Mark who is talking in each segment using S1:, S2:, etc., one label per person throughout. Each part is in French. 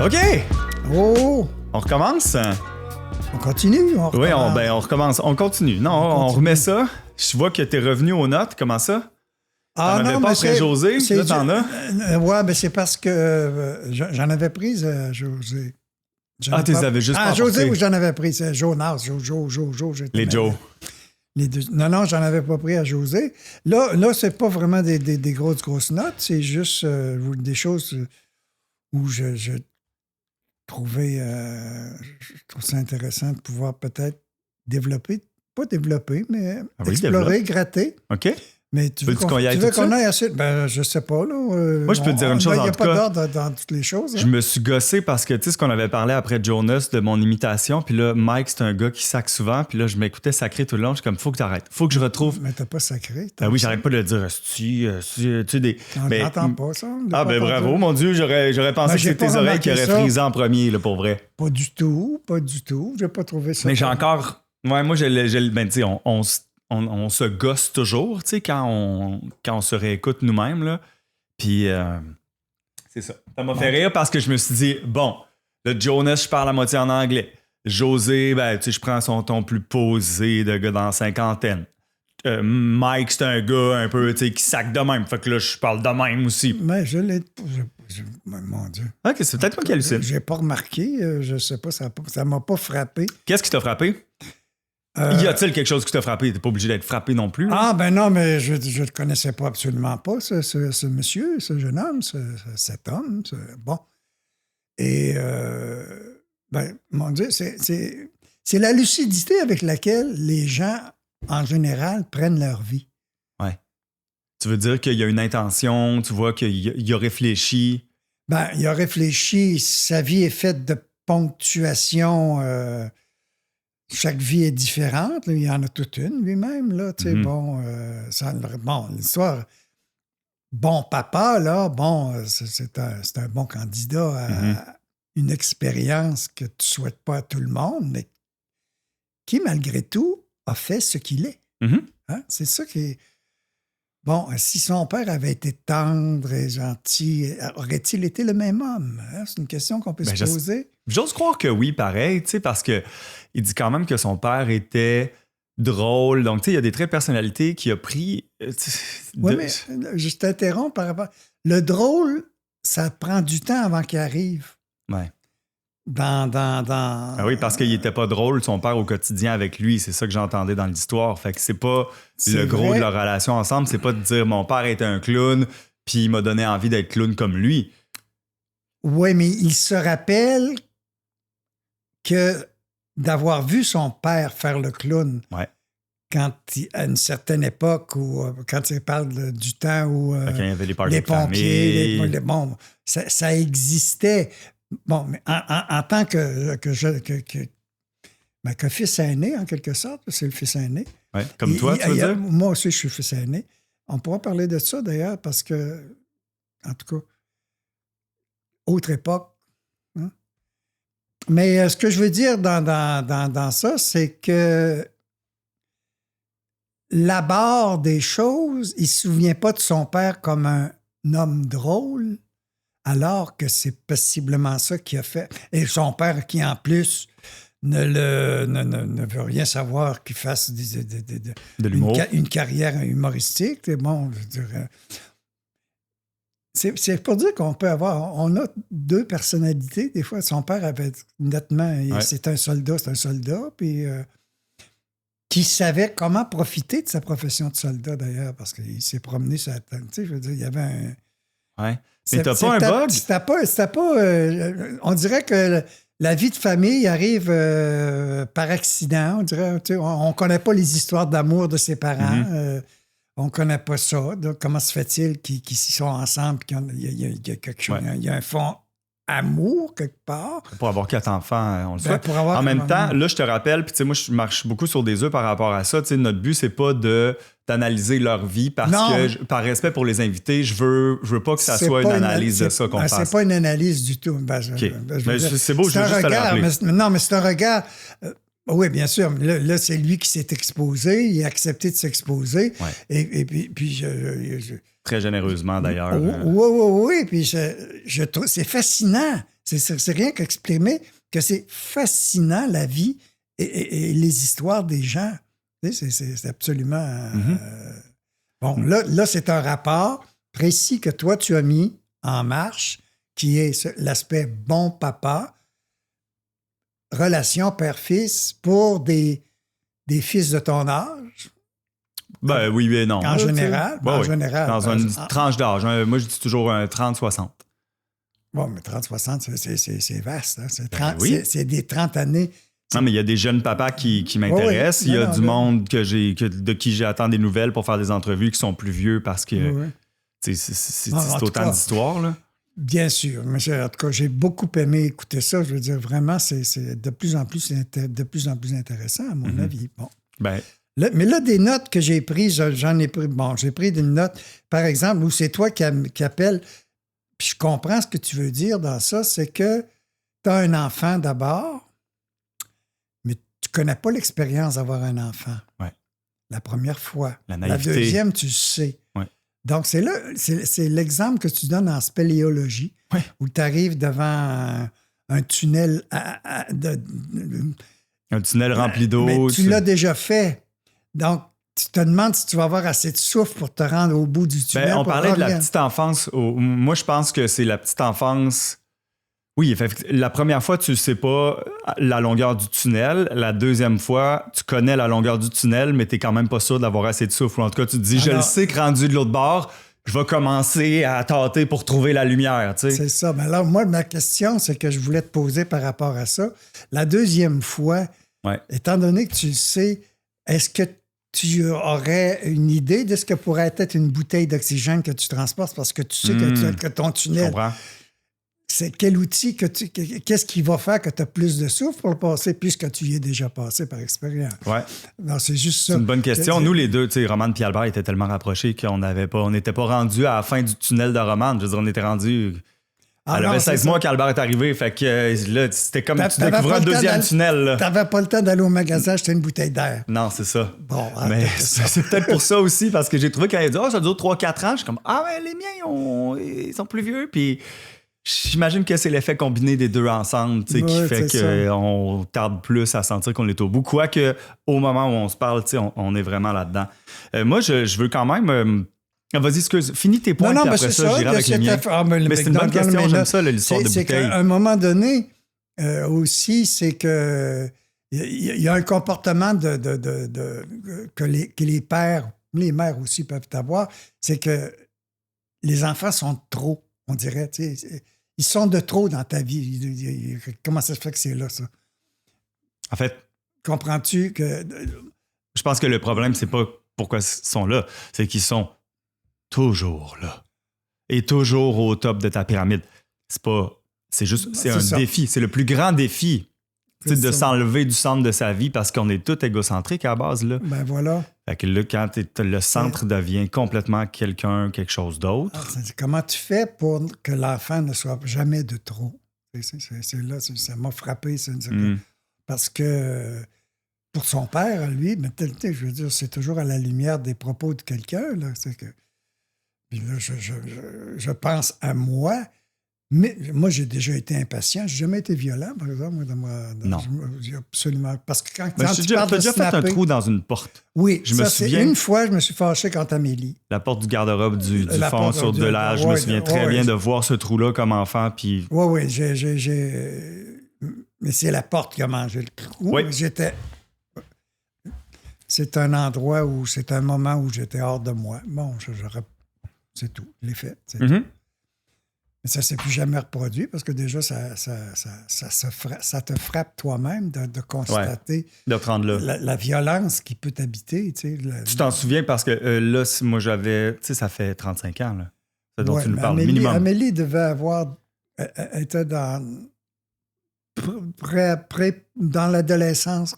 S1: OK!
S2: Oh!
S1: On recommence?
S2: On continue?
S1: Oui, on recommence. On continue. Non, on remet ça. Je vois que t'es revenu aux notes. Comment ça?
S2: Ah
S1: t'en avais
S2: non,
S1: pas
S2: mais
S1: après José? Là, t'en as?
S2: Ouais, mais c'est parce que j'en avais prise, José.
S1: Tu les avais juste pas
S2: José,
S1: apportés.
S2: ou j'en avais pris. C'est Jonas, Jo.
S1: Les Joe.
S2: Les deux. Non, j'en avais pas pris à José. Là c'est pas vraiment des grosses notes. C'est juste des choses où je trouvais... je trouve ça intéressant de pouvoir peut-être développer. Pas développer, mais explorer, gratter.
S1: OK.
S2: Mais tu veux qu'on aille assez... Ben, je sais pas, là.
S1: Moi, je peux te dire une chose, en tout cas.
S2: Il n'y a pas d'ordre dans toutes les choses. Hein?
S1: Je me suis gossé parce que, tu sais, ce qu'on avait parlé après Jonas de mon imitation, puis là, Mike, c'est un gars qui sac souvent, puis là, je m'écoutais sacrer tout le long. Je suis comme, faut que t'arrêtes. Faut que je retrouve...
S2: Mais t'as pas sacré.
S1: Ben oui, j'arrête pas de le dire. Tu sais, des...
S2: On n'entend pas ça.
S1: Ben bravo, mon Dieu, j'aurais pensé que c'était tes oreilles qui auraient frisé en premier, là, pour vrai.
S2: Pas du tout. J'ai pas trouvé ça.
S1: Mais j'ai encore... Ouais, moi, ben, tu sais, on se gosse toujours, tu sais, quand on se réécoute nous-mêmes, là. Puis, c'est ça. Ça m'a fait rire parce que je me suis dit, bon, le Jonas, je parle à moitié en anglais. José, ben, tu sais, je prends son ton plus posé de gars dans la cinquantaine. Mike, c'est un gars un peu, tu sais, qui sac de même. Fait que là, je parle de même aussi.
S2: Mais je l'ai... Mon Dieu.
S1: OK, c'est peut-être moi qui hallucine.
S2: J'ai pas remarqué, je sais pas, ça m'a pas frappé.
S1: Qu'est-ce qui t'a frappé? Y a-t-il quelque chose qui t'a frappé? T'es pas obligé d'être frappé non plus. Là.
S2: Ah, ben non, mais je ne connaissais pas absolument pas ce monsieur, ce jeune homme, cet homme. Bon. Et, ben, mon Dieu, c'est la lucidité avec laquelle les gens, en général, prennent leur vie.
S1: Ouais. Tu veux dire qu'il y a une intention, tu vois qu'il a réfléchi.
S2: Ben, il a réfléchi, sa vie est faite de ponctuation. Chaque vie est différente. Là. Il y en a toute une lui-même. Là, bon, l'histoire. Bon papa, là, bon, c'est un bon candidat à une expérience que tu ne souhaites pas à tout le monde, mais qui, malgré tout, a fait ce qu'il est. Hein? C'est ça qui est... Bon, si son père avait été tendre et gentil, aurait-il été le même homme? Hein? C'est une question qu'on peut se poser.
S1: J'ose croire que oui, pareil, tu sais, parce que il dit quand même que son père était drôle. Donc, tu sais, il y a des traits de personnalité qu'il a pris.
S2: Oui, mais je t'interromps par rapport... Le drôle, ça prend du temps avant qu'il arrive.
S1: Ouais.
S2: Ah
S1: oui, parce qu'il n'était pas drôle, son père, au quotidien avec lui. C'est ça que j'entendais dans l'histoire. Fait que c'est pas le gros de leur relation ensemble. C'est pas de dire mon père était un clown, puis il m'a donné envie d'être clown comme lui.
S2: Oui, mais il se rappelle que d'avoir vu son père faire le clown à une certaine époque, ou quand il parle du temps où
S1: quand il y avait les parties
S2: les
S1: de
S2: pompiers,
S1: famille.
S2: Bon, ça existait. Bon, mais en tant que fils aîné, en quelque sorte, c'est le fils aîné.
S1: Ouais, comme toi, tu veux dire?
S2: Moi aussi, je suis fils aîné. On pourra parler de ça, d'ailleurs, parce que, en tout cas, autre époque. Hein? Mais ce que je veux dire dans ça, c'est que la barre des choses, il ne se souvient pas de son père comme un homme drôle, alors que c'est possiblement ça qu'il a fait. Et son père qui, en plus, ne veut rien savoir qu'il fasse
S1: de l'humour.
S2: Une carrière humoristique. Bon, je dirais... C'est pour dire qu'on peut avoir... On a deux personnalités. Des fois, son père avait nettement... C'est un soldat, puis... qui savait comment profiter de sa profession de soldat, d'ailleurs, parce qu'il s'est promené sur la tête. Tu sais, je veux dire, il y avait un...
S1: Ouais. Mais t'as pas un bug?
S2: C'était pas on dirait que la vie de famille arrive par accident. On dirait, tu sais, on connaît pas les histoires d'amour de ses parents. On connaît pas ça. Donc, comment se fait-il qu'ils sont ensemble et qu'il y a quelque chose, il y a un fond amour quelque part.
S1: Pour avoir 4 enfants, on le souhaite.
S2: En
S1: même temps, là, je te rappelle, puis tu sais, moi, je marche beaucoup sur des œufs par rapport à ça. Tu sais, notre but, c'est pas d'analyser leur vie parce que, par respect pour les invités, je veux pas que ça soit une analyse de ça qu'on fasse.
S2: C'est pas une analyse du tout.
S1: C'est beau, je veux juste te le rappeler.
S2: Mais c'est un regard... oui, bien sûr. Là, c'est lui qui s'est exposé. Il a accepté de s'exposer.
S1: Ouais.
S2: Et puis
S1: très généreusement, d'ailleurs.
S2: Oui. Puis je trouve c'est fascinant C'est rien qu'exprimer que c'est fascinant, la vie et les histoires des gens. C'est absolument... Bon, là, c'est un rapport précis que toi, tu as mis en marche, qui est l'aspect bon papa, relation père-fils pour des fils de ton âge.
S1: Ben oui, mais non.
S2: En général.
S1: Ben,
S2: en
S1: oui.
S2: général.
S1: Dans une tranche d'âge. Moi, je dis toujours un 30-60.
S2: Bon, mais 30-60, c'est vaste. Hein?
S1: Oui.
S2: C'est des 30 années.
S1: Non, mais il y a des jeunes papas qui m'intéressent. Il y a du monde de qui j'attends des nouvelles pour faire des entrevues qui sont plus vieux parce que c'est autant d'histoires, là.
S2: Bien sûr. Mais en tout cas, j'ai beaucoup aimé écouter ça. Je veux dire, vraiment, c'est de plus en plus intéressant, à mon avis. Bon.
S1: Ben...
S2: Mais là, des notes que j'ai prises, j'en ai pris. Bon, j'ai pris des notes, par exemple, où c'est toi qui appelles. Puis je comprends ce que tu veux dire dans ça, c'est que tu as un enfant d'abord, mais tu connais pas l'expérience d'avoir un enfant.
S1: Ouais.
S2: La première fois.
S1: La naïveté.
S2: La deuxième, tu sais.
S1: Ouais.
S2: Donc, c'est l'exemple que tu donnes en spéléologie, où tu arrives devant un tunnel
S1: un tunnel rempli d'eau.
S2: Mais tu l'as déjà fait. Donc, tu te demandes si tu vas avoir assez de souffle pour te rendre au bout du tunnel.
S1: Ben, on parlait de la petite enfance. Moi, je pense que c'est la petite enfance. Oui, la première fois, tu ne sais pas la longueur du tunnel. La deuxième fois, tu connais la longueur du tunnel, mais tu n'es quand même pas sûr d'avoir assez de souffle. En tout cas, tu te dis, je le sais que rendu de l'autre bord, je vais commencer à tâter pour trouver la lumière. Tu sais.
S2: C'est ça. Mais alors, moi, ma question, c'est que je voulais te poser par rapport à ça. La deuxième fois, étant donné que tu le sais, est-ce que tu aurais une idée de ce que pourrait être une bouteille d'oxygène que tu transportes parce que tu sais que ton tunnel...
S1: Je comprends.
S2: C'est quel outil qu'est-ce qui va faire que tu as plus de souffle pour le passer puisque tu y es déjà passé par expérience?
S1: Ouais.
S2: Non, c'est juste ça.
S1: C'est une bonne question. Nous, les deux, tu sais, Romane et Albert étaient tellement rapprochés qu'on n'était pas rendus à la fin du tunnel de Romane. Je veux dire, on était rendus... Elle avait 16 mois qu'Albert est arrivé, fait que là, c'était comme tu découvrais un deuxième tunnel.
S2: T'avais pas le temps d'aller au magasin acheter une bouteille d'air.
S1: Non, c'est ça.
S2: Bon,
S1: mais c'est peut-être pour ça aussi, parce que j'ai trouvé quand il a dit « ça dure 3-4 ans », je suis comme « Ah, mais les miens, ils sont plus vieux », puis j'imagine que c'est l'effet combiné des deux ensemble, tu sais, qui fait qu'on tarde plus à sentir qu'on est au bout. Quoique, au moment où on se parle, tu sais, on est vraiment là-dedans. Moi, je veux quand même... Vas-y, excuse. Finis tes points, puis après ça, j'irai avec les miens. Mais c'est une bonne question, j'aime ça, l'histoire de bouteille.
S2: C'est qu'à un moment donné, aussi, c'est que il y a un comportement que les pères, les mères aussi peuvent avoir, c'est que les enfants sont trop, on dirait. Ils sont de trop dans ta vie. Comment ça se fait que c'est là, ça?
S1: En fait...
S2: Comprends-tu que...
S1: Je pense que le problème, c'est pas pourquoi ils sont là, c'est qu'ils sont toujours là. Et toujours au top de ta pyramide. C'est un défi. C'est le plus grand défi de s'enlever du centre de sa vie parce qu'on est tous égocentriques à la base. Là.
S2: Ben voilà.
S1: Fait que là, quand le centre devient complètement quelque chose d'autre.
S2: Comment tu fais pour que l'enfant ne soit jamais de trop? C'est là, ça m'a frappé. Parce que pour son père, lui, mais je veux dire, c'est toujours à la lumière des propos de quelqu'un. Là, c'est que... Puis là, je pense à moi, mais moi, j'ai déjà été impatient. J'ai jamais été violent, par exemple.
S1: Non.
S2: Absolument. Parce que quand
S1: tu as déjà fait un trou dans une porte.
S2: Oui,
S1: je me souviens.
S2: Une fois, je me suis fâché contre Amélie.
S1: La porte du garde-robe du fond sur de l'âge. Je me souviens très bien de voir ce trou-là comme enfant. Puis...
S2: Oui, mais c'est la porte qui a mangé le trou.
S1: Oui.
S2: C'est un endroit où c'est un moment où j'étais hors de moi. Bon, c'est tout. Je l'ai fait. C'est tout. Mais ça ne s'est plus jamais reproduit parce que déjà, ça te frappe toi-même de constater
S1: de te rendre là.
S2: La violence qui peut t'habiter. Tu
S1: t'en souviens parce que là, moi, j'avais... Tu sais, ça fait 35 ans, là. C'est dont tu nous parles, minimum.
S2: Amélie devait avoir... Elle était dans l'adolescence,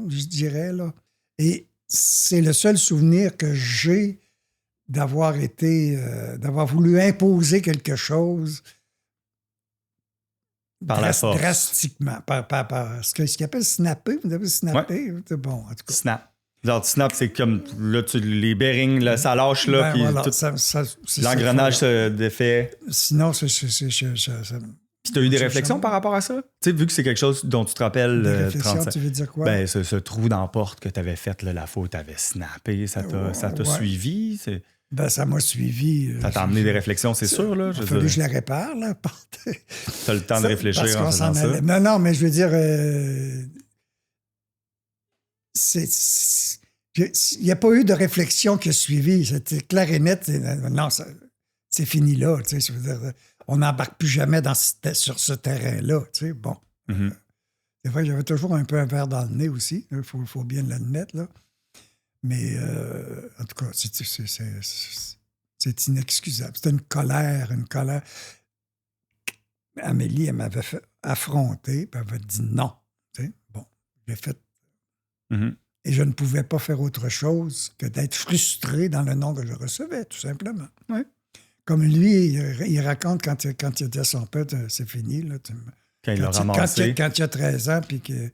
S2: je dirais, là. Et c'est le seul souvenir que j'ai d'avoir voulu imposer quelque chose
S1: par la force.
S2: Drastiquement. Par ce qu'ils appellent snapper. Vous avez snappé? Ouais. Bon, en tout cas.
S1: Snap. Genre, snap, c'est comme là, les bearings, là, ça lâche, là, puis
S2: voilà,
S1: l'engrenage se défait.
S2: Sinon,
S1: Puis tu as eu des réflexions par rapport à ça? Tu sais, vu que c'est quelque chose dont tu te rappelles...
S2: Des réflexions, tu veux dire quoi?
S1: Ben, ce trou dans la porte que tu avais fait, là, la faute, tu avais snappé, ça t'a suivi?
S2: Ben, ça m'a suivi.
S1: Ça t'a amené des réflexions, c'est sûr, là?
S2: Il a fallu que je la répare, là.
S1: T'as le temps de réfléchir en faisant ça?
S2: Non, mais je veux dire... il n'y a pas eu de réflexion qui a suivi. C'était clair et net. Non, c'est fini là. Tu sais, je veux dire, on n'embarque plus jamais sur ce terrain-là. Tu sais, bon.
S1: Mm-hmm.
S2: C'est vrai que j'avais toujours un peu un verre dans le nez aussi. Il faut bien l'admettre, là. Mais en tout cas, c'est inexcusable. C'était une colère. Amélie, elle m'avait fait affronter, puis elle m'avait dit non. Tu sais, bon, j'ai fait.
S1: Mm-hmm.
S2: Et je ne pouvais pas faire autre chose que d'être frustré dans le nom que je recevais, tout simplement.
S1: Oui.
S2: Comme lui, il raconte quand il dit à son père, c'est fini. Là,
S1: quand il l'a ramassé.
S2: Quand il a 13 ans, puis que...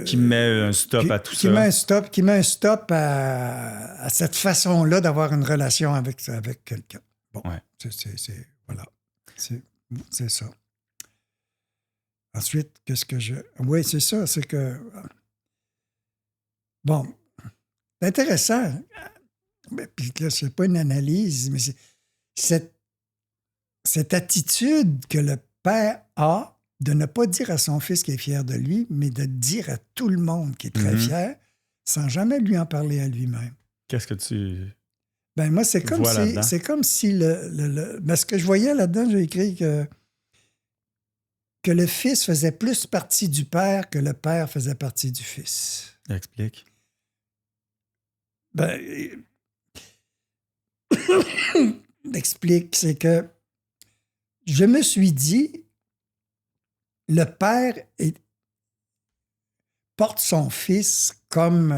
S1: qui met un stop à tout ça.
S2: Qui met un stop à cette façon-là d'avoir une relation avec quelqu'un. Bon,
S1: ouais.
S2: Voilà. C'est ça. Ensuite, qu'est-ce que je... Oui, c'est ça, c'est que... Bon, c'est intéressant. Puis là, c'est pas une analyse, mais c'est cette attitude que le père a de ne pas dire à son fils qu'il est fier de lui, mais de dire à tout le monde qu'il est très fier, sans jamais lui en parler à lui-même.
S1: Qu'est-ce que tu...
S2: Ben moi, c'est comme si ben, ce que je voyais là-dedans, j'ai écrit que le fils faisait plus partie du père que le père faisait partie du fils.
S1: Explique.
S2: Ben, explique, c'est que je me suis dit, le père porte son fils comme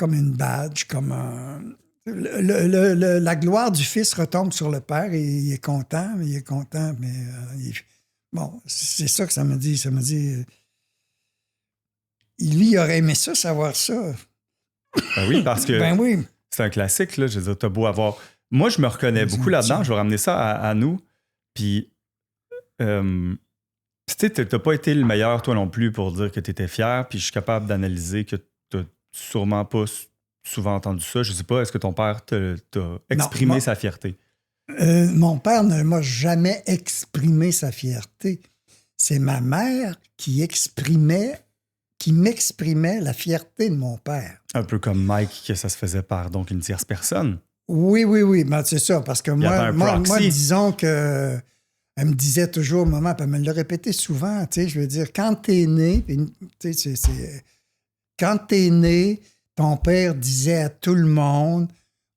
S2: une badge, comme un... la gloire du fils retombe sur le père et il est content, mais bon, c'est ça que ça me dit. Ça me dit, lui, il aurait aimé ça, savoir ça.
S1: Ben oui, parce que
S2: ben oui.
S1: C'est un classique, là. Je veux dire, t'as beau avoir... Moi, je me reconnais beaucoup là-dedans. Je vais ramener ça à nous. Puis, tu sais, t'as pas été le meilleur, toi non plus, pour dire que t'étais fier. Puis, je suis capable d'analyser que t'as sûrement pas souvent entendu ça. Je sais pas, est-ce que ton père t'a exprimé sa fierté?
S2: Mon père ne m'a jamais exprimé sa fierté. C'est ma mère qui m'exprimait la fierté de mon père.
S1: Un peu comme Mike, que ça se faisait par donc une tierce personne.
S2: Oui. Ben, c'est ça, parce que moi, disons que elle me disait toujours, maman, puis elle me l'a répété souvent, tu sais, je veux dire, quand t'es né, quand t'es né, ton père disait à tout le monde,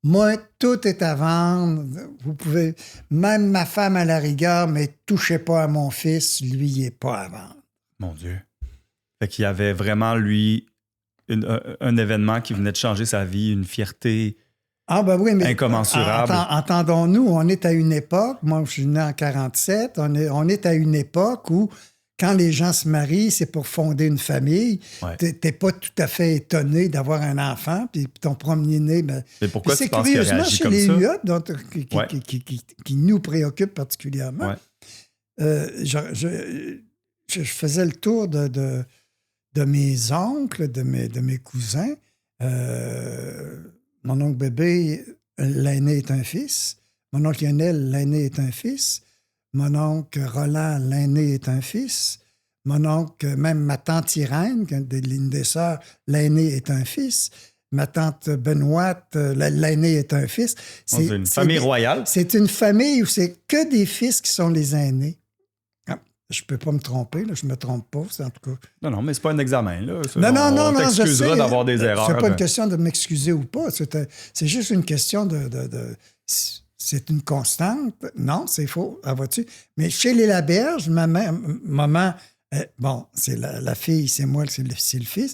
S2: moi, tout est à vendre, vous pouvez, même ma femme à la rigueur, mais touchez pas à mon fils, lui, il est pas à vendre.
S1: Mon Dieu. Fait qu'il y avait vraiment, lui, un événement qui venait de changer sa vie, une fierté incommensurable.
S2: Entendons-nous, on est à une époque, moi je suis né en 1947, on est à une époque où quand les gens se marient, c'est pour fonder une famille.
S1: Ouais.
S2: T'es pas tout à fait étonné d'avoir un enfant, puis ton premier-né... Ben,
S1: mais pourquoi tu penses qu'il a réagi comme ça?
S2: C'est curieusement chez les UA, qui nous préoccupe particulièrement.
S1: Ouais.
S2: Je faisais le tour de mes oncles, de mes cousins. Mon oncle bébé, l'aîné est un fils. Mon oncle Lionel, l'aîné est un fils. Mon oncle Roland, l'aîné est un fils. Mon oncle, même ma tante Irène, l'une des sœurs, l'aîné est un fils. Ma tante Benoît, l'aîné est un fils.
S1: C'est une famille royale.
S2: C'est une famille où c'est que des fils qui sont les aînés. Je peux pas me tromper, là, je me trompe pas, en tout cas.
S1: Non, mais c'est pas un examen, là.
S2: Non,
S1: on t'excusera d'avoir des erreurs.
S2: C'est pas une question de m'excuser ou pas. C'est juste une question de c'est une constante. Non, c'est faux. Ah, vois-tu? Mais chez les Laberge, maman, bon, c'est la fille, c'est moi, c'est le fils.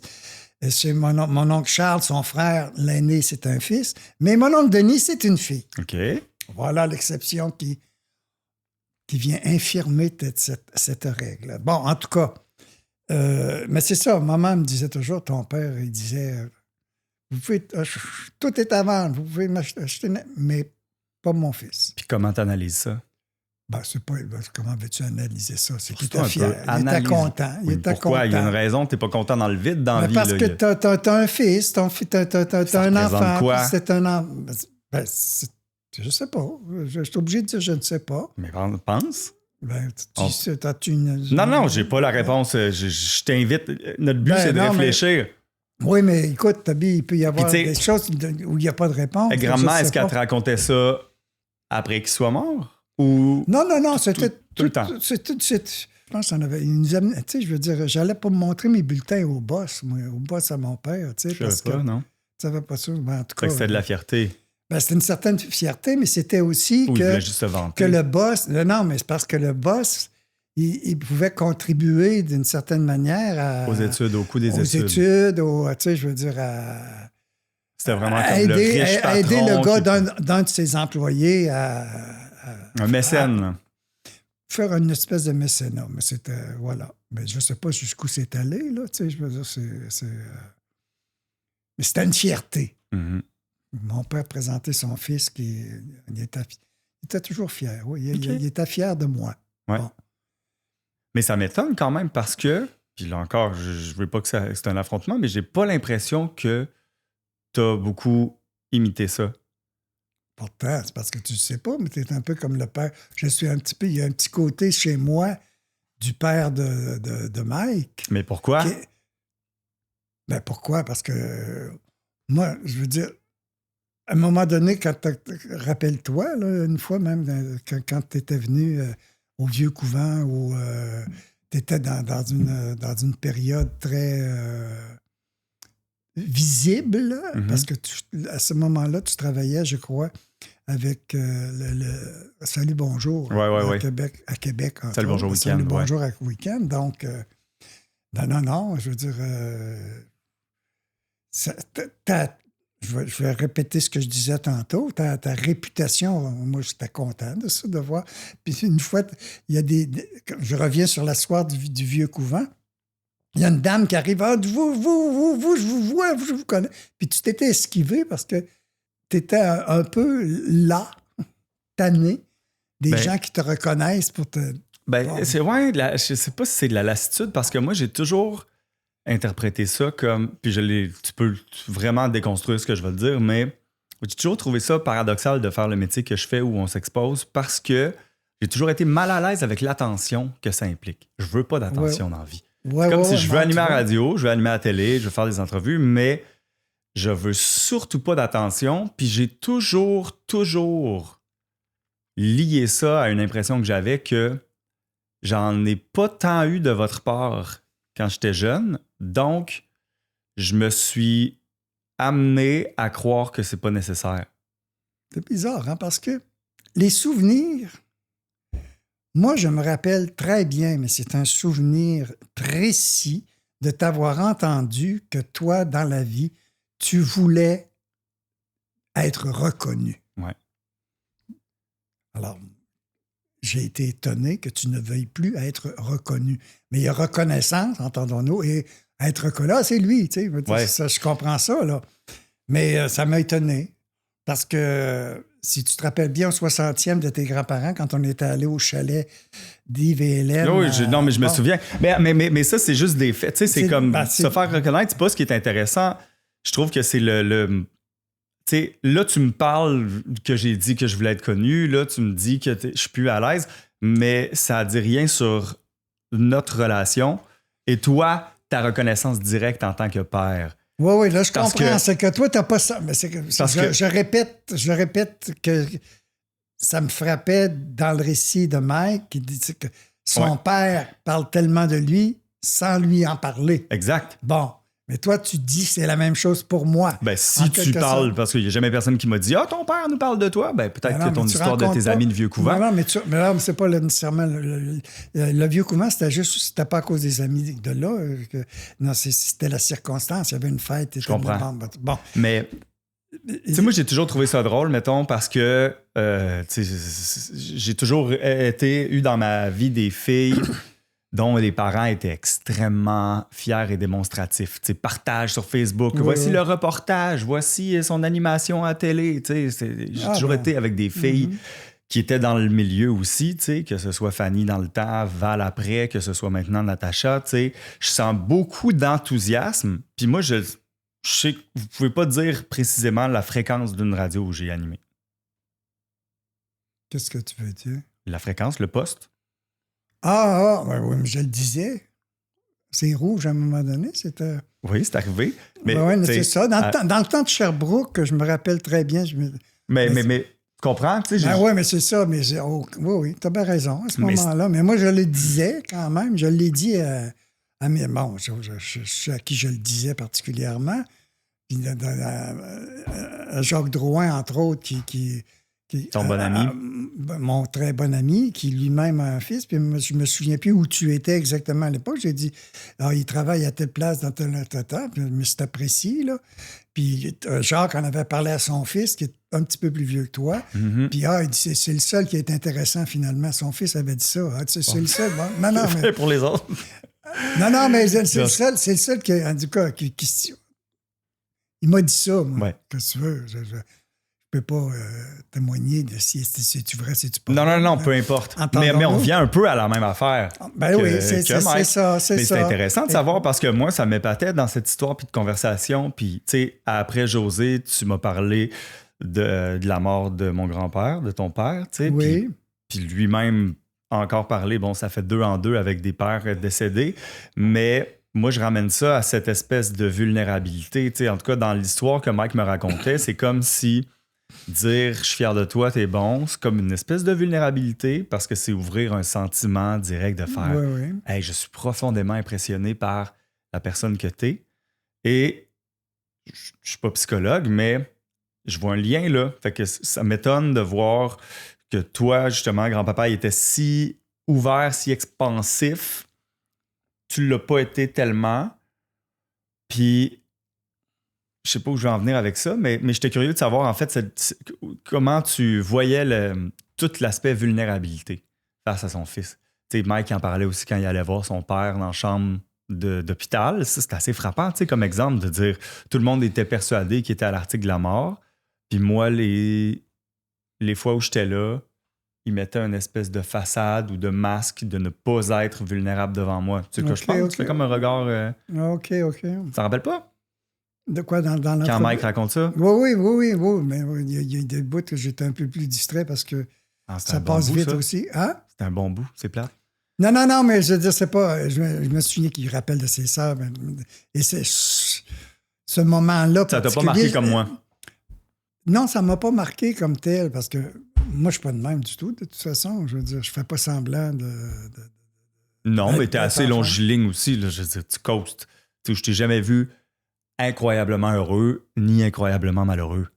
S2: Chez mon oncle Charles, son frère, l'aîné, c'est un fils. Mais mon oncle Denis, c'est une fille.
S1: OK.
S2: Voilà l'exception qui vient infirmer cette règle. Bon, en tout cas, mais c'est ça, maman me disait toujours, ton père, il disait, vous pouvez, tout est à vendre, vous pouvez m'acheter, mais pas mon fils.
S1: Puis comment tu analyses ça?
S2: Ben, c'est pas. Comment veux-tu analyser ça? C'est qu'il
S1: Pousse-toi
S2: était
S1: un peu.
S2: fier. Il était
S1: Analyse.
S2: content. Il
S1: Oui,
S2: était
S1: pourquoi?
S2: content.
S1: Il y a une raison, t'es pas content dans le vide, dans la
S2: Mais
S1: vie.
S2: parce
S1: là,
S2: que
S1: il y a-
S2: t'as un fils, t'as un
S1: représente
S2: enfant.
S1: quoi?
S2: Puis c'est un enfant. Ben, je sais pas. Je suis obligé de dire je ne sais pas.
S1: Mais pense.
S2: Ben,
S1: On-
S2: t'as-tu une.
S1: Non, j'ai pas la réponse. Je t'invite. Notre but,
S2: Ben,
S1: c'est de
S2: non,
S1: réfléchir.
S2: Oui, mais écoute, Toby, il peut y avoir
S1: Puis, tu sais,
S2: des choses où il n'y a pas de réponse.
S1: Ta
S2: Je
S1: grand-mère,
S2: sais
S1: est-ce qu'elle
S2: pas.
S1: te racontait ça après qu'il soit mort? Ou.
S2: Non, c'était
S1: tout le temps.
S2: Je pense qu'on avait. Il nous amenait, tu sais, je veux dire, j'allais pas me montrer mes bulletins au boss, moi, au boss à mon père, tu sais,
S1: Je
S2: parce
S1: sais pas,
S2: que
S1: non?
S2: tu savais pas ça. Ben, en tout
S1: Fait que
S2: cas,
S1: c'était de la fierté.
S2: ben, c'était une certaine fierté, mais c'était aussi
S1: Ou il
S2: que,
S1: voulait juste se vanter.
S2: que le boss. Non, mais c'est parce que le boss, il pouvait contribuer d'une certaine manière
S1: Aux études, au coût des
S2: aux
S1: études.
S2: études, tu sais, je veux dire,
S1: C'était vraiment
S2: à
S1: comme le
S2: aider,
S1: riche
S2: à
S1: patron.
S2: aider le gars
S1: qui-
S2: d'un de ses employés à
S1: Un mécène. là.
S2: faire une espèce de mécénat. Mais c'était, voilà. Mais je ne sais pas jusqu'où c'est allé, là, tu sais, je veux dire, mais c'était une fierté.
S1: Mhm.
S2: Mon père présentait son fils il était toujours fier, oui.
S1: Ok.
S2: Il était fier de moi.
S1: Ouais.
S2: Bon.
S1: Mais ça m'étonne quand même parce que, puis là encore, je veux pas que c'est un affrontement, mais j'ai pas l'impression que t'as beaucoup imité ça.
S2: Pourtant, c'est parce que tu ne sais pas, mais tu es un peu comme le père. Je suis un petit peu, il y a un petit côté chez moi du père de Mike.
S1: Mais pourquoi?
S2: Ben pourquoi? Parce que moi, je veux dire, à un moment donné, rappelle-toi, là, une fois même, quand tu étais venu au vieux couvent où tu étais dans une période très visible, là,
S1: Mhm.
S2: parce que à ce moment-là, tu travaillais, je crois, avec le Salut Bonjour
S1: Ouais.
S2: à Québec. entre
S1: Salut Bonjour
S2: autres.
S1: Week-end,
S2: Salut Bonjour à Week-end. Donc, non, je veux dire, je vais répéter ce que je disais tantôt. Ta réputation, moi, j'étais content de ça, de voir. Puis une fois, il y a je reviens sur la soirée du vieux couvent. Il y a une dame qui arrive. Ah, vous, je vous vois, je vous connais. Puis tu t'étais esquivé parce que tu étais un peu là, tanné, des gens qui te reconnaissent pour te.
S1: Ben,
S2: Bon.
S1: c'est je sais pas si c'est de la lassitude parce que moi, j'ai toujours interprété ça comme. Puis tu peux vraiment déconstruire ce que je vais te dire, mais j'ai toujours trouvé ça paradoxal de faire le métier que je fais où on s'expose parce que j'ai toujours été mal à l'aise avec l'attention que ça implique. Je veux pas d'attention dans la vie.
S2: Ouais,
S1: Comme si je veux
S2: non,
S1: animer à
S2: tu
S1: la
S2: vois.
S1: radio, je veux animer à la télé, je veux faire des entrevues, mais je veux surtout pas d'attention. Puis j'ai toujours lié ça à une impression que j'avais que j'en ai pas tant eu de votre part quand j'étais jeune. Donc, je me suis amené à croire que c'est pas nécessaire.
S2: C'est bizarre, hein, parce que les souvenirs, moi, je me rappelle très bien, mais c'est un souvenir précis de t'avoir entendu que toi, dans la vie, tu voulais être reconnu.
S1: Ouais.
S2: Alors, j'ai été étonné que tu ne veuilles plus être reconnu. Mais il y a reconnaissance, entendons-nous, et être reconnu, c'est lui, tu sais.
S1: Ouais.
S2: Ça, je comprends ça, là. Mais ça m'a étonné. Parce que si tu te rappelles bien au 60e de tes grands-parents, quand on était allé au chalet d'Yves et Hélène.
S1: Oui, non, mais je me souviens. Mais ça, c'est juste des faits. Tu sais, c'est comme
S2: ben,
S1: se faire reconnaître, c'est pas ce qui est intéressant. Je trouve que c'est tu sais, là, tu me parles que j'ai dit que je voulais être connu. Là, tu me dis que je suis plus à l'aise. Mais ça ne dit rien sur notre relation. Et toi, ta reconnaissance directe en tant que père.
S2: Oui, là, je
S1: Parce
S2: comprends.
S1: que-
S2: C'est que toi, tu n'as pas ça. Mais c'est que, je répète que ça me frappait dans le récit de Mike qui dit que son père parle tellement de lui sans lui en parler.
S1: Exact.
S2: Bon. Mais toi, tu dis que c'est la même chose pour moi.
S1: Ben, si
S2: En
S1: tu
S2: quelque
S1: parles,
S2: sorte.
S1: parce qu'il n'y a jamais personne qui m'a dit « Ah, ton père nous parle de toi », ben peut-être
S2: Non,
S1: que ton
S2: mais tu
S1: histoire de
S2: rencontres
S1: tes
S2: pas.
S1: amis de vieux couvent.
S2: Non, mais c'est pas nécessairement le vieux couvent, c'était pas à cause des amis de là. Non, c'était la circonstance. Il y avait une fête.
S1: Je comprends.
S2: Bon.
S1: Mais tu sais, moi, j'ai toujours trouvé ça drôle, mettons, parce que tu sais, j'ai toujours eu dans ma vie des filles dont les parents étaient extrêmement fiers et démonstratifs. Tu sais, partage sur Facebook.
S2: Oui,
S1: voici
S2: oui.
S1: le reportage. Voici son animation à télé. Tu sais, j'ai toujours été avec des filles qui étaient dans le milieu aussi, tu sais, que ce soit Fanny dans le temps, Val après, que ce soit maintenant Natacha, tu sais, je sens beaucoup d'enthousiasme. Puis moi, je sais que vous pouvez pas dire précisément la fréquence d'une radio où j'ai animé.
S2: Qu'est-ce que tu veux dire?
S1: La fréquence, le poste?
S2: Oui, mais je le disais. C'est rouge à un moment donné, c'était...
S1: Oui, c'est arrivé. Mais,
S2: c'est ça. Dans le temps de Sherbrooke, je me rappelle très bien.
S1: Mais tu comprends?
S2: Oui, mais c'est ça. Oui, tu as bien raison à ce moment-là. Mais moi, je le disais quand même. Je l'ai dit à mes... Bon, je sais à qui je le disais particulièrement. Puis, à Jacques Drouin, entre autres, qui
S1: ton bon ami.
S2: Mon très bon ami, qui lui-même a un fils. Puis je me souviens plus où tu étais exactement à l'époque. J'ai dit, il travaille à telle place dans tel temps. Puis c'était précis, là. Puis Jacques en avait parlé à son fils, qui est un petit peu plus vieux que toi.
S1: Mm-hmm.
S2: Puis il dit, c'est le seul qui est intéressant, finalement. Son fils avait dit ça. C'est le seul. Bon. Non, mais...
S1: pour les autres.
S2: Non, mais c'est le seul qui, en tout cas, qui il m'a dit ça, moi.
S1: Ouais.
S2: Qu'est-ce que tu veux? Je peux pas témoigner de si c'est vrai, si tu pas.
S1: Non, peu importe. Mais on revient un peu à la même affaire.
S2: Oui, c'est ça.
S1: Mais c'est intéressant de savoir parce que moi, ça m'épatait dans cette histoire puis de conversation. Puis, tu sais, après José, tu m'as parlé de la mort de mon grand-père, de ton père, tu sais.
S2: Oui.
S1: Puis lui-même a encore parlé, bon, ça fait 2 en 2 avec des pères décédés. Mais moi, je ramène ça à cette espèce de vulnérabilité. Tu sais, en tout cas, dans l'histoire que Mike me racontait, c'est comme si dire « je suis fier de toi, t'es bon », c'est comme une espèce de vulnérabilité parce que c'est ouvrir un sentiment direct de faire « Hey, je suis profondément impressionné par la personne que t'es ». Et je suis pas psychologue, mais je vois un lien là. Fait que ça m'étonne de voir que toi, justement, grand-papa, il était si ouvert, si expansif. Tu l'as pas été tellement. Puis je sais pas où je vais en venir avec ça, mais j'étais curieux de savoir, en fait, comment tu voyais tout l'aspect vulnérabilité face à son fils. Tu sais, Mike en parlait aussi quand il allait voir son père dans la chambre d'hôpital. Ça, c'est assez frappant, tu sais, comme exemple, de dire tout le monde était persuadé qu'il était à l'article de la mort. Puis moi, les fois où j'étais là, il mettait une espèce de façade ou de masque de ne pas être vulnérable devant moi. Tu sais quoi je pense? Tu fais comme un regard...
S2: OK.
S1: Tu t'en rappelles pas?
S2: De quoi dans notre...
S1: Quand Mike raconte ça?
S2: Oui. Mais il y a des bouts que j'étais un peu plus distrait parce que ça passe vite aussi. Hein?
S1: C'est un bon bout, c'est plate.
S2: Non, mais je veux dire, c'est pas... Je me souviens qu'il rappelle de ses sœurs. Et c'est ce moment-là...
S1: Ça t'a pas marqué comme moi?
S2: Non, ça m'a pas marqué comme tel parce que moi, je suis pas de même du tout, de toute façon. Je veux dire, je fais pas semblant de
S1: non, mais t'es assez longiligne aussi, là, je veux dire, tu coastes. Tu sais, je t'ai jamais vu incroyablement heureux ni incroyablement malheureux.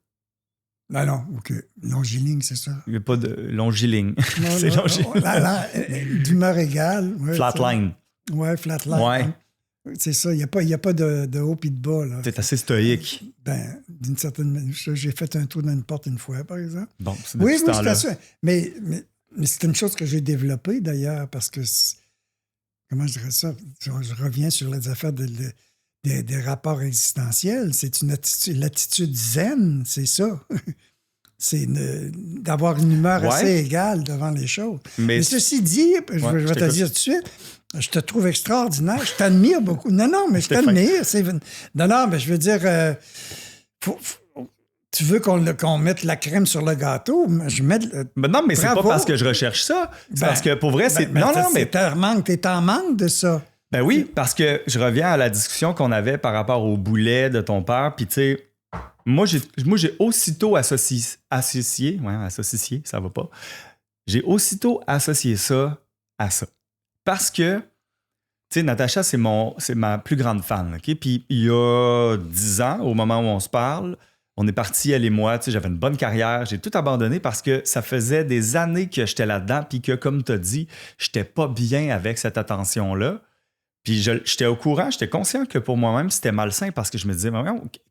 S2: Non, OK. Longiligne, c'est ça?
S1: Il n'y a pas de longiligne.
S2: C'est longiligne. D'humeur égale. Ouais,
S1: flatline.
S2: Oui, flatline.
S1: Ouais.
S2: Hein. C'est ça, il n'y a pas de haut et de bas. Là.
S1: C'est assez stoïque.
S2: D'une certaine manière. J'ai fait un tour dans une porte une fois, par exemple.
S1: Bon, c'est depuis ce temps-là.
S2: Oui, mais c'est une chose que j'ai développée, d'ailleurs, parce que... Comment je dirais ça? Je reviens sur les affaires des rapports existentiels. C'est l'attitude zen, c'est ça. C'est d'avoir une humeur assez égale devant les choses. Mais ceci dit, je vais te dire tout de suite, je te trouve extraordinaire. Je t'admire beaucoup. Non, mais je t'admire. Non, mais je veux dire, tu veux qu'on mette la crème sur le gâteau? Je mets
S1: non, mais c'est pas parce que je recherche ça. C'est parce que pour vrai, c'est... non, mais
S2: t'es en manque de ça.
S1: Ben oui, parce que je reviens à la discussion qu'on avait par rapport au boulet de ton père. Puis tu sais, moi, j'ai aussitôt associé, ça va pas. J'ai aussitôt associé ça à ça. Parce que, tu sais, Natacha, c'est ma plus grande fan. Okay? Puis il y a 10 ans, au moment où on se parle, on est partis, elle et moi. Tu sais, j'avais une bonne carrière. J'ai tout abandonné parce que ça faisait des années que j'étais là-dedans. Puis que, comme tu as dit, j'étais pas bien avec cette attention-là. Puis j'étais au courant, j'étais conscient que pour moi-même, c'était malsain parce que je me disais,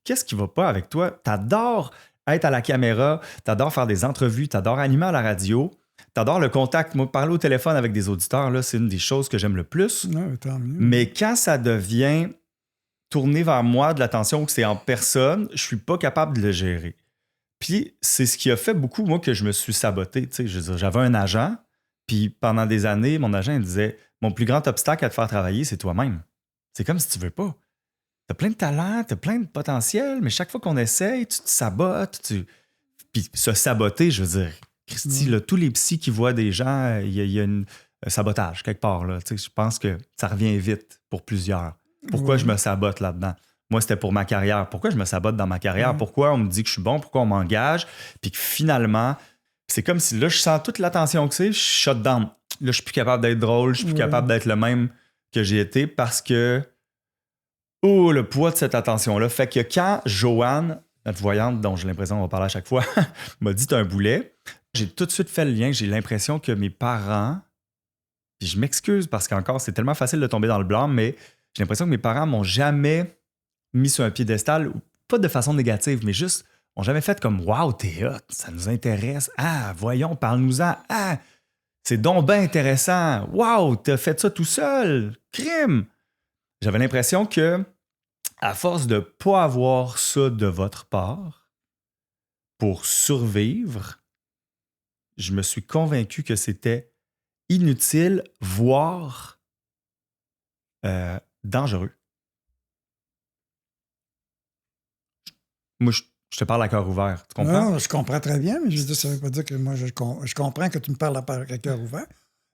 S1: qu'est-ce qui va pas avec toi? T'adores être à la caméra, t'adores faire des entrevues, t'adores animer à la radio, t'adores le contact. Moi, parler au téléphone avec des auditeurs, là, c'est une des choses que j'aime le plus.
S2: Ouais, tant mieux.
S1: Mais quand ça devient tourné vers moi de l'attention, que c'est en personne, je suis pas capable de le gérer. Puis c'est ce qui a fait beaucoup, moi, que je me suis saboté. Tu sais, je veux dire, j'avais un agent, puis pendant des années, mon agent il disait « Mon plus grand obstacle à te faire travailler, c'est toi-même. C'est comme si tu veux pas. T'as plein de talent, t'as plein de potentiel, mais chaque fois qu'on essaye, tu te sabotes. Puis se saboter, je veux dire, Christy, là, tous les psys qui voient des gens, il y a un sabotage quelque part. Là. Tu sais, je pense que ça revient vite pour plusieurs. Pourquoi je me sabote là-dedans? Moi, c'était pour ma carrière. Pourquoi je me sabote dans ma carrière? Pourquoi on me dit que je suis bon? Pourquoi on m'engage? Puis que finalement, c'est comme si là, je sens toute l'attention que c'est, je shut down. Là, je suis plus capable d'être drôle, je suis plus capable d'être le même que j'ai été parce que le poids de cette attention-là fait que quand Joanne, notre voyante, dont j'ai l'impression qu'on va parler à chaque fois, m'a dit « t'as un boulet », j'ai tout de suite fait le lien. J'ai l'impression que mes parents, puis je m'excuse parce qu'encore, c'est tellement facile de tomber dans le blâme, mais j'ai l'impression que mes parents m'ont jamais mis sur un piédestal, pas de façon négative, mais juste, m'ont jamais fait comme « Wow, t'es hot, ça nous intéresse. Ah, voyons, parle-nous-en. Ah, c'est donc bien intéressant. Wow, t'as fait ça tout seul. Crime! » J'avais l'impression que, à force de ne pas avoir ça de votre part, pour survivre, je me suis convaincu que c'était inutile, voire dangereux. Moi, je te parle à cœur ouvert. Tu comprends?
S2: Non, je comprends très bien, mais je veux dire, ça ne veut pas dire que moi, je comprends que tu me parles à cœur ouvert,